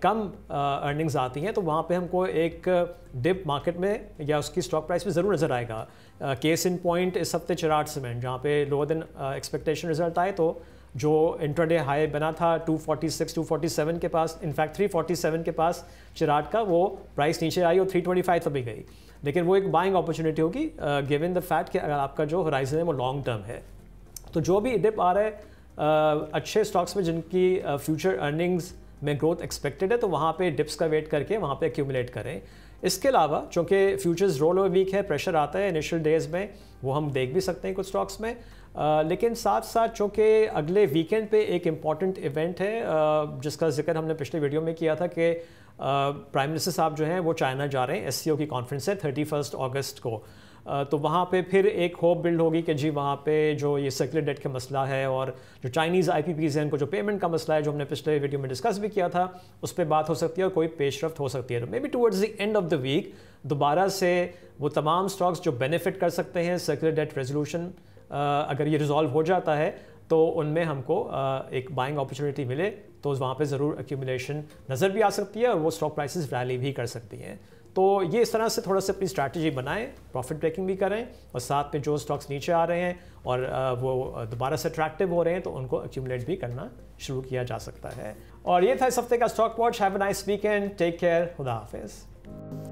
A: कम अर्निंग्स आती हैं तो वहाँ पे हमको एक डिप मार्केट में या उसकी स्टॉक प्राइस में ज़रूर नज़र आएगा। केस इन पॉइंट इस हफ्ते चिराग सीमेंट, जहाँ पे लोअर देन एक्सपेक्टेशन रिजल्ट आए, तो जो इंट्राडे हाई बना था 246 247 के पास, इनफैक्ट 347 के पास चिराग का, वो प्राइस नीचे आई और 325 तक भी गई। लेकिन वो एक बाइंग अपॉर्चुनिटी होगी गिवन द फैक्ट कि अगर आपका जो होराइजन है वो लॉन्ग टर्म है। तो जो भी डिप आ रहा है अच्छे स्टॉक्स में जिनकी फ्यूचर अर्निंग्स में ग्रोथ एक्सपेक्टेड है, तो वहाँ पे डिप्स का वेट करके वहाँ पे एक्यूमुलेट करें। इसके अलावा चूँकि फ्यूचर्स रोल ओवर वीक है, प्रेशर आता है इनिशियल डेज में, वो हम देख भी सकते हैं कुछ स्टॉक्स में। लेकिन साथ साथ चूँकि अगले वीकेंड पे एक इम्पॉर्टेंट इवेंट है जिसका जिक्र हमने पिछले वीडियो में किया था कि प्राइम मिनिस्टर साहब जो हैं वो चाइना जा रहे हैं, SCO की कॉन्फ्रेंस है 31 अगस्त को। तो वहाँ पे फिर एक होप बिल्ड होगी कि जी वहाँ पे जो ये सर्कुलर डेट का मसला है और जो चाइनीज़ IPPs हैं उनको जो पेमेंट का मसला है, जो हमने पिछले वीडियो में डिस्कस भी किया था, उस पर बात हो सकती है और कोई पेशरफ्त हो सकती है। तो maybe towards the end of the week दोबारा से वो तमाम स्टॉक्स जो बेनिफिट कर सकते हैं सर्कुलर डेट रेजोल्यूशन, अगर ये रिजॉल्व हो जाता है तो उनमें हमको एक बाइंग अपॉर्चुनिटी मिले, तो वहाँ पे ज़रूर एक्यूमुलेशन नज़र भी आ सकती है और वो स्टॉक प्राइसेस रैली भी कर सकती हैं। तो ये इस तरह से थोड़ा सा अपनी स्ट्रैटेजी बनाएं, प्रॉफिट ब्रेकिंग भी करें, और साथ में जो स्टॉक्स नीचे आ रहे हैं और वो दोबारा से अट्रैक्टिव हो रहे हैं तो उनको एक्यूमुलेट भी करना शुरू किया जा सकता है। और ये था इस हफ्ते का stock watch. Have a nice weekend, take care, खुदा हाफिज़।